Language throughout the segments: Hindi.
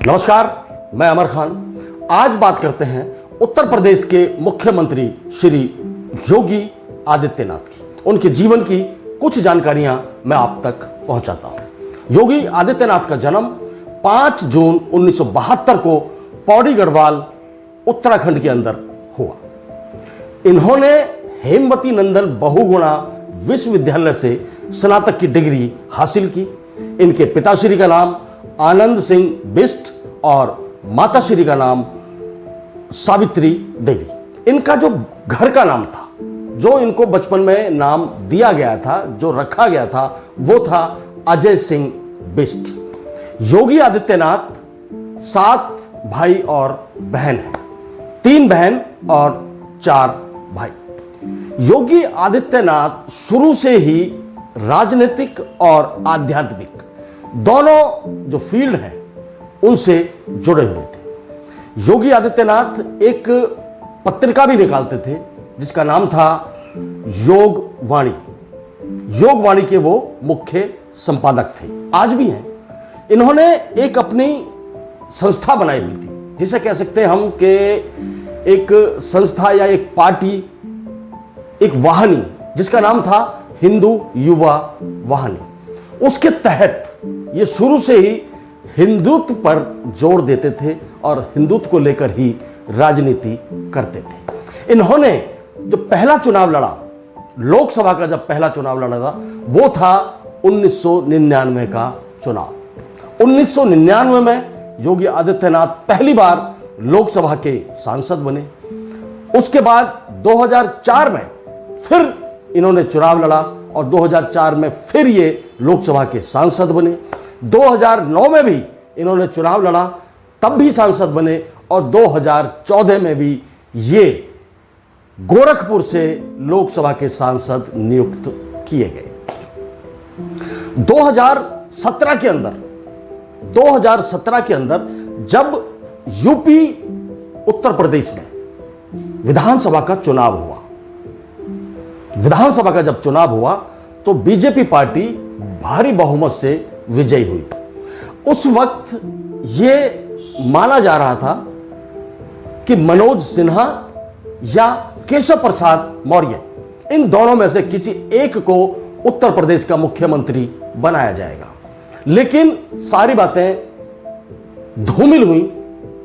नमस्कार, मैं अमर खान। आज बात करते हैं उत्तर प्रदेश के मुख्यमंत्री श्री योगी आदित्यनाथ की। उनके जीवन की कुछ जानकारियां मैं आप तक पहुंचाता हूं। योगी आदित्यनाथ का जन्म 5 जून 1972 को पौड़ी गढ़वाल उत्तराखंड के अंदर हुआ। इन्होंने हेमवती नंदन बहुगुणा विश्वविद्यालय से स्नातक की डिग्री हासिल की। इनके पिताश्री का नाम आनंद सिंह बिष्ट और माताश्री का नाम सावित्री देवी। इनका जो घर का नाम था, जो इनको बचपन में नाम दिया गया था, जो रखा गया था, वो था अजय सिंह बिष्ट। योगी आदित्यनाथ 7 भाई और बहन हैं, 3 बहन और 4 भाई। योगी आदित्यनाथ शुरू से ही राजनीतिक और आध्यात्मिक दोनों जो फील्ड हैं उनसे जुड़े हुए थे। योगी आदित्यनाथ एक पत्रिका भी निकालते थे जिसका नाम था योग वाणी। योग वाणी के वो मुख्य संपादक थे, आज भी हैं। इन्होंने एक अपनी संस्था बनाई हुई थी, जिसे कह सकते हैं हम कि एक संस्था या एक पार्टी, एक वाहिनी, जिसका नाम था हिंदू युवा वाहिनी। उसके तहत ये शुरू से ही हिंदुत्व पर जोर देते थे और हिंदुत्व को लेकर ही राजनीति करते थे। इन्होंने जो पहला चुनाव लड़ा, लोकसभा का जब पहला चुनाव लड़ा था, वो था 1999 का चुनाव। 1999 में योगी आदित्यनाथ पहली बार लोकसभा के सांसद बने। उसके बाद 2004 में फिर इन्होंने चुनाव लड़ा और 2004 में फिर ये लोकसभा के सांसद बने। 2009 में भी इन्होंने चुनाव लड़ा, तब भी सांसद बने और 2014 में भी ये गोरखपुर से लोकसभा के सांसद नियुक्त किए गए। 2017 के अंदर जब यूपी उत्तर प्रदेश में विधानसभा का चुनाव हुआ, विधानसभा का जब चुनाव हुआ तो बीजेपी पार्टी भारी बहुमत से विजयी हुई। उस वक्त यह माना जा रहा था कि मनोज सिन्हा या केशव प्रसाद मौर्य, इन दोनों में से किसी एक को उत्तर प्रदेश का मुख्यमंत्री बनाया जाएगा। लेकिन सारी बातें धूमिल हुई,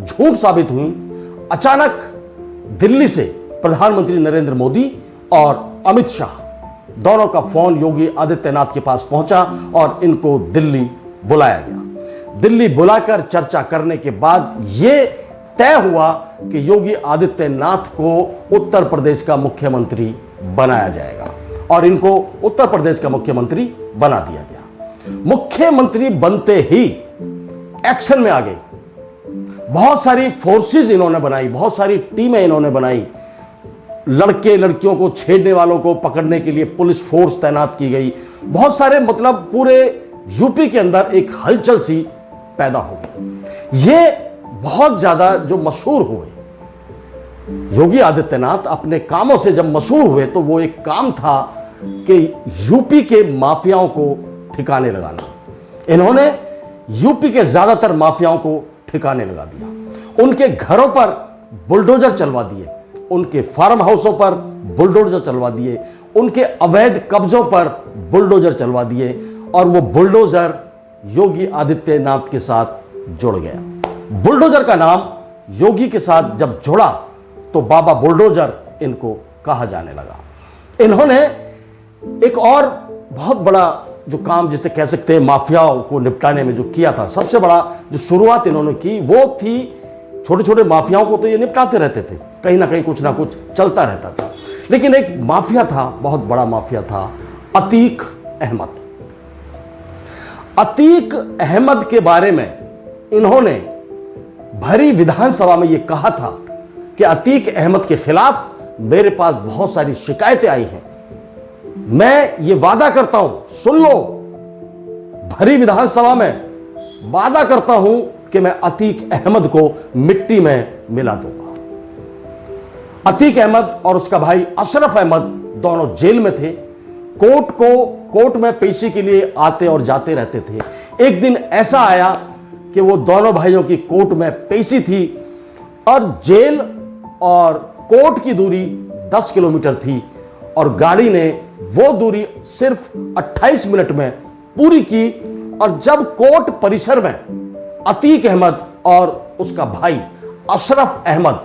झूठ साबित हुई। अचानक दिल्ली से प्रधानमंत्री नरेंद्र मोदी और अमित शाह दोनों का फोन योगी आदित्यनाथ के पास पहुंचा और इनको दिल्ली बुलाया गया। दिल्ली बुलाकर चर्चा करने के बाद यह तय हुआ कि योगी आदित्यनाथ को उत्तर प्रदेश का मुख्यमंत्री बनाया जाएगा और इनको उत्तर प्रदेश का मुख्यमंत्री बना दिया गया। मुख्यमंत्री बनते ही एक्शन में आ गए। बहुत सारी फोर्सेस इन्होंने बनाई, बहुत सारी टीमें इन्होंने बनाई। लड़के लड़कियों को छेड़ने वालों को पकड़ने के लिए पुलिस फोर्स तैनात की गई। बहुत सारे, मतलब पूरे यूपी के अंदर एक हलचल सी पैदा हो गई। ये बहुत ज्यादा जो मशहूर हुए, योगी आदित्यनाथ अपने कामों से जब मशहूर हुए तो वो एक काम था कि यूपी के माफियाओं को ठिकाने लगाना। इन्होंने यूपी के ज्यादातर माफियाओं को ठिकाने लगा दिया। उनके घरों पर बुलडोजर चलवा दिए, उनके फार्म हाउसों पर बुलडोजर चलवा दिए, उनके अवैध कब्जों पर बुलडोजर चलवा दिए और वो बुलडोजर योगी आदित्यनाथ के साथ जुड़ गया। बुलडोजर का नाम योगी के साथ जब जुड़ा तो बाबा बुलडोजर इनको कहा जाने लगा। इन्होंने एक और बहुत बड़ा जो काम, जिसे कह सकते हैं माफियाओं को निपटाने में जो किया था, सबसे बड़ा जो शुरुआत इन्होंने की वो थी, छोटे छोटे माफियाओं को तो ये निपटाते रहते थे, कहीं ना कहीं कुछ ना कुछ चलता रहता था। लेकिन एक माफिया था, बहुत बड़ा माफिया था, अतीक अहमद। अतीक अहमद के बारे में इन्होंने भरी विधानसभा में यह कहा था कि अतीक अहमद के खिलाफ मेरे पास बहुत सारी शिकायतें आई हैं, मैं ये वादा करता हूं, सुन लो, भरी विधानसभा में वादा करता हूं कि मैं अतीक अहमद को मिट्टी में मिला दूंगा। अतीक अहमद और उसका भाई अशरफ अहमद दोनों जेल में थे। कोर्ट में पेशी के लिए आते और जाते रहते थे। एक दिन ऐसा आया कि वो दोनों भाइयों की कोर्ट में पेशी थी और जेल और कोर्ट की दूरी 10 किलोमीटर थी और गाड़ी ने वो दूरी सिर्फ 28 मिनट में पूरी की। और जब कोर्ट परिसर में अतीक अहमद और उसका भाई अशरफ अहमद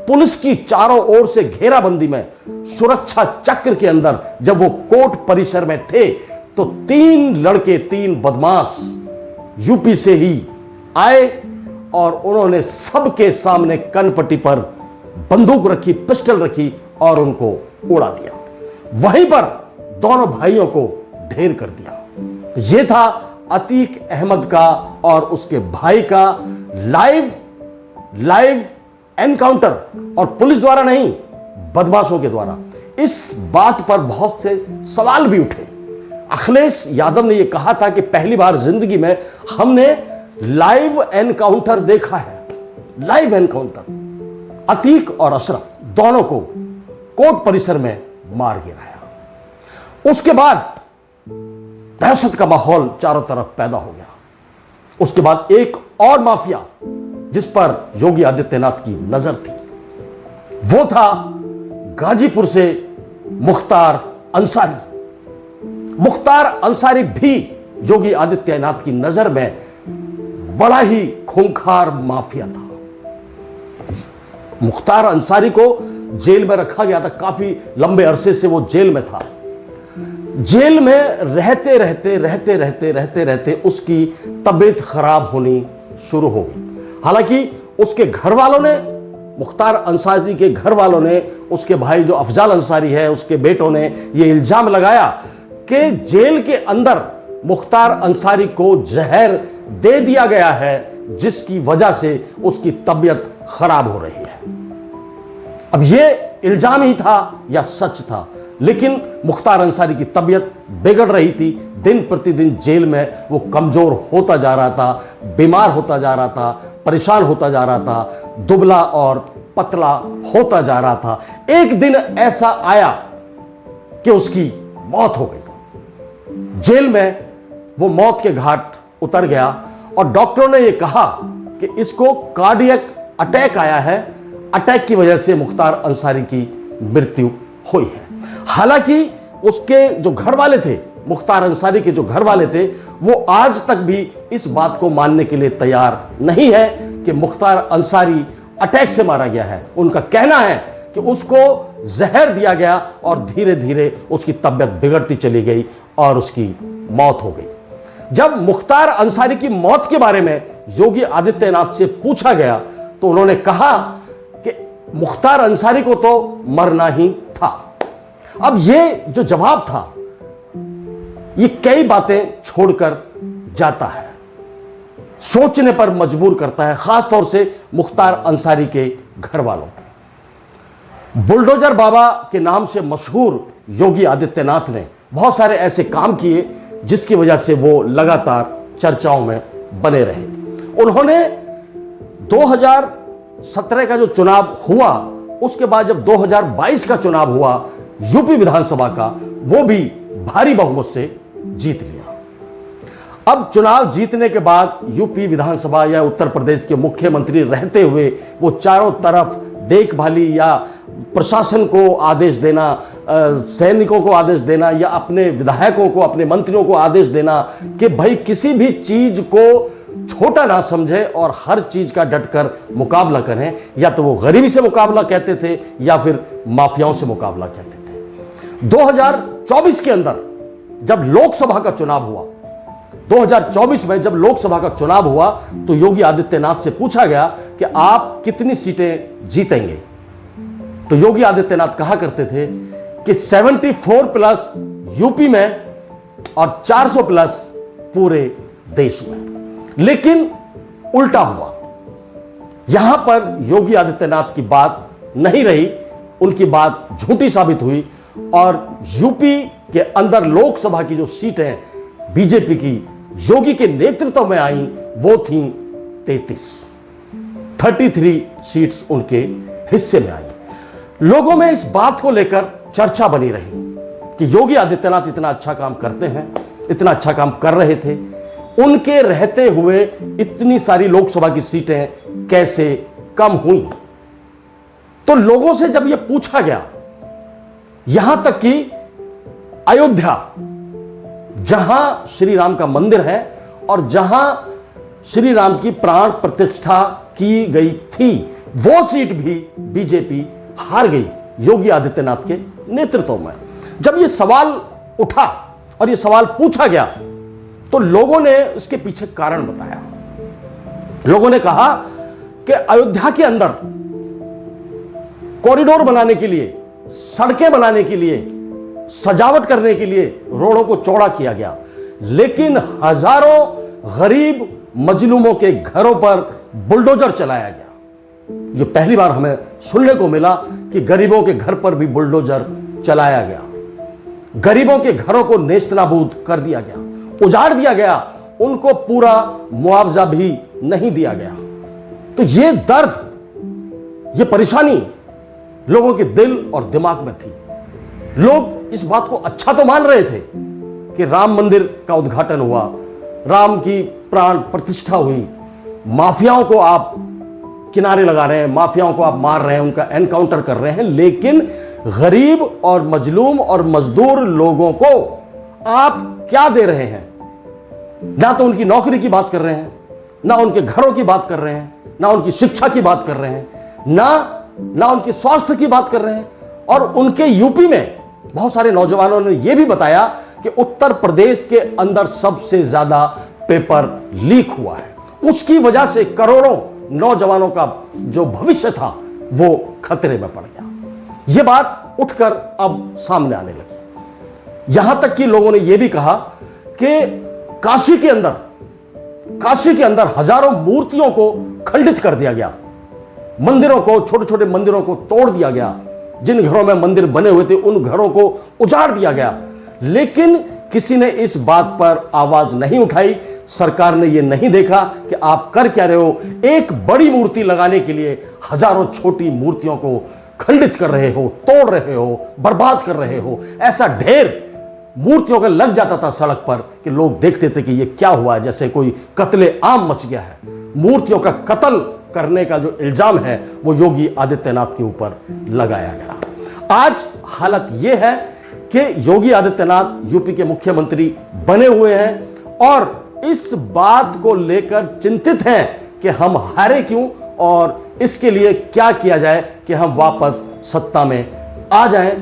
पुलिस की चारों ओर से घेराबंदी में सुरक्षा चक्र के अंदर जब वो कोर्ट परिसर में थे तो 3 लड़के, 3 बदमाश यूपी से ही आए और उन्होंने सबके सामने कनपट्टी पर बंदूक रखी, पिस्टल रखी और उनको उड़ा दिया। वहीं पर दोनों भाइयों को ढेर कर दिया। यह था अतीक अहमद का और उसके भाई का लाइव एनकाउंटर, और पुलिस द्वारा नहीं, बदमाशों के द्वारा। इस बात पर बहुत से सवाल भी उठे। अखिलेश यादव ने यह कहा था कि पहली बार जिंदगी में हमने लाइव एनकाउंटर देखा है। Live encounter. अतीक और अशरफ दोनों को कोर्ट परिसर में मार गिराया। उसके बाद दहशत का माहौल चारों तरफ पैदा हो गया। उसके बाद एक और माफिया जिस पर योगी आदित्यनाथ की नजर थी, वो था गाजीपुर से मुख्तार अंसारी। मुख्तार अंसारी भी योगी आदित्यनाथ की नजर में बड़ा ही खूंखार माफिया था। मुख्तार अंसारी को जेल में रखा गया था। काफी लंबे अरसे से वो जेल में था। जेल में रहते रहते उसकी तबीयत खराब होनी शुरू हो गई। हालांकि उसके घर वालों ने, मुख्तार अंसारी के घर वालों ने, उसके भाई जो अफजाल अंसारी है, उसके बेटों ने यह इल्जाम लगाया कि जेल के अंदर मुख्तार अंसारी को जहर दे दिया गया है, जिसकी वजह से उसकी तबीयत खराब हो रही है। अब यह इल्जाम ही था या सच था, लेकिन मुख्तार अंसारी की तबीयत बिगड़ रही थी। दिन प्रतिदिन जेल में वो कमजोर होता जा रहा था, बीमार होता जा रहा था, परेशान होता जा रहा था, दुबला और पतला होता जा रहा था। एक दिन ऐसा आया कि उसकी मौत हो गई। जेल में वो मौत के घाट उतर गया और डॉक्टरों ने यह कहा कि इसको कार्डियक अटैक आया है। अटैक की वजह से मुख्तार अंसारी की मृत्यु हुई है। हालांकि उसके जो घर वाले थे, मुख्तार अंसारी के जो घर वाले थे, वो आज तक भी इस बात को मानने के लिए तैयार नहीं है कि मुख्तार अंसारी अटैक से मारा गया है। उनका कहना है कि उसको जहर दिया गया और धीरे धीरे उसकी तबीयत बिगड़ती चली गई और उसकी मौत हो गई। जब मुख्तार अंसारी की मौत के बारे में योगी आदित्यनाथ से पूछा गया तो उन्होंने कहा कि मुख्तार अंसारी को तो मरना ही था। अब ये जो जवाब था, ये कई बातें छोड़कर जाता है, सोचने पर मजबूर करता है, खासतौर से मुख्तार अंसारी के घर वालों को। बुलडोजर बाबा के नाम से मशहूर योगी आदित्यनाथ ने बहुत सारे ऐसे काम किए जिसकी वजह से वो लगातार चर्चाओं में बने रहे। उन्होंने 2017 का जो चुनाव हुआ, उसके बाद जब 2022 का चुनाव हुआ यूपी विधानसभा का, वो भी भारी बहुमत से जीत लिया। अब चुनाव जीतने के बाद यूपी विधानसभा या उत्तर प्रदेश के मुख्यमंत्री रहते हुए वो चारों तरफ देखभाली या प्रशासन को आदेश देना, सैनिकों को आदेश देना या अपने विधायकों को, अपने मंत्रियों को आदेश देना कि भाई किसी भी चीज को छोटा ना समझे और हर चीज का डटकर मुकाबला करें। या तो वो गरीबी से मुकाबला कहते थे या फिर माफियाओं से मुकाबला कहते थे। 2024 के अंदर जब लोकसभा का चुनाव हुआ, 2024 में जब लोकसभा का चुनाव हुआ तो योगी आदित्यनाथ से पूछा गया कि आप कितनी सीटें जीतेंगे। तो योगी आदित्यनाथ कहा करते थे कि 74 प्लस यूपी में और 400 प्लस पूरे देश में। लेकिन उल्टा हुआ। यहां पर योगी आदित्यनाथ की बात नहीं रही, उनकी बात झूठी साबित हुई और यूपी के अंदर लोकसभा की जो सीटें बीजेपी की योगी के नेतृत्व में आई वो थी 33 सीट्स उनके हिस्से में आई। लोगों में इस बात को लेकर चर्चा बनी रही कि योगी आदित्यनाथ इतना अच्छा काम करते हैं, इतना अच्छा काम कर रहे थे, उनके रहते हुए इतनी सारी लोकसभा की सीटें कैसे कम हुई। तो लोगों से जब यह पूछा गया, यहां तक कि अयोध्या जहां श्री राम का मंदिर है और जहां श्री राम की प्राण प्रतिष्ठा की गई थी, वो सीट भी बीजेपी हार गई योगी आदित्यनाथ के नेतृत्व में। जब यह सवाल उठा और यह सवाल पूछा गया तो लोगों ने इसके पीछे कारण बताया। लोगों ने कहा कि अयोध्या के अंदर कॉरिडोर बनाने के लिए, सड़कें बनाने के लिए, सजावट करने के लिए रोडों को चौड़ा किया गया, लेकिन हजारों गरीब मजलूमों के घरों पर बुलडोजर चलाया गया। यह पहली बार हमें सुनने को मिला कि गरीबों के घर पर भी बुलडोजर चलाया गया, गरीबों के घरों को नेस्तनाबूद कर दिया गया, उजाड़ दिया गया, उनको पूरा मुआवजा भी नहीं दिया गया। तो यह दर्द, यह परेशानी लोगों के दिल और दिमाग में थी। लोग इस बात को अच्छा तो मान रहे थे कि राम मंदिर का उद्घाटन हुआ, राम की प्राण प्रतिष्ठा हुई, माफियाओं को आप किनारे लगा रहे हैं, माफियाओं को आप मार रहे हैं, उनका एनकाउंटर कर रहे हैं, लेकिन गरीब और मजलूम और मजदूर लोगों को आप क्या दे रहे हैं? ना तो उनकी नौकरी की बात कर रहे हैं, ना उनके घरों की बात कर रहे हैं, ना उनकी शिक्षा की बात कर रहे हैं, ना उनके स्वास्थ्य की बात कर रहे हैं। और उनके यूपी में बहुत सारे नौजवानों ने यह भी बताया कि उत्तर प्रदेश के अंदर सबसे ज्यादा पेपर लीक हुआ है, उसकी वजह से करोड़ों नौजवानों का जो भविष्य था वो खतरे में पड़ गया। यह बात उठकर अब सामने आने लगी। यहां तक कि लोगों ने यह भी कहा कि काशी के अंदर हजारों मूर्तियों को खंडित कर दिया गया, मंदिरों को, छोटे छोटे मंदिरों को तोड़ दिया गया, जिन घरों में मंदिर बने हुए थे उन घरों को उजाड़ दिया गया, लेकिन किसी ने इस बात पर आवाज नहीं उठाई। सरकार ने यह नहीं देखा कि आप कर क्या रहे हो। एक बड़ी मूर्ति लगाने के लिए हजारों छोटी मूर्तियों को खंडित कर रहे हो, तोड़ रहे हो, बर्बाद कर रहे हो। ऐसा ढेर मूर्तियों का लग जाता था सड़क पर कि लोग देखते थे कि यह क्या हुआ है, जैसे कोई कत्ले आम मच गया है। मूर्तियों का कत्ल करने का जो इल्जाम है वो योगी आदित्यनाथ के ऊपर लगाया गया। आज हालत यह है कि योगी आदित्यनाथ यूपी के मुख्यमंत्री बने हुए हैं और इस बात को लेकर चिंतित हैं कि हम हारे क्यों और इसके लिए क्या किया जाए कि हम वापस सत्ता में आ जाएं,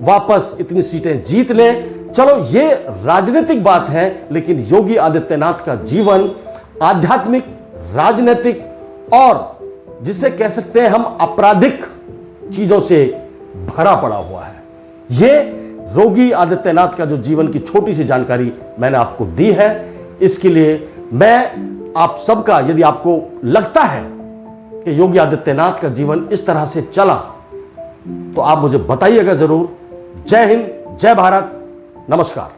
वापस इतनी सीटें जीत लें। चलो ये राजनीतिक बात है, लेकिन योगी आदित्यनाथ का जीवन आध्यात्मिक, राजनीतिक और जिसे कह सकते हैं हम आपराधिक चीजों से भरा पड़ा हुआ है। यह योगी आदित्यनाथ का जो जीवन की छोटी सी जानकारी मैंने आपको दी है, इसके लिए मैं आप सबका, यदि आपको लगता है कि योगी आदित्यनाथ का जीवन इस तरह से चला तो आप मुझे बताइएगा जरूर। जय हिंद, जय भारत, नमस्कार।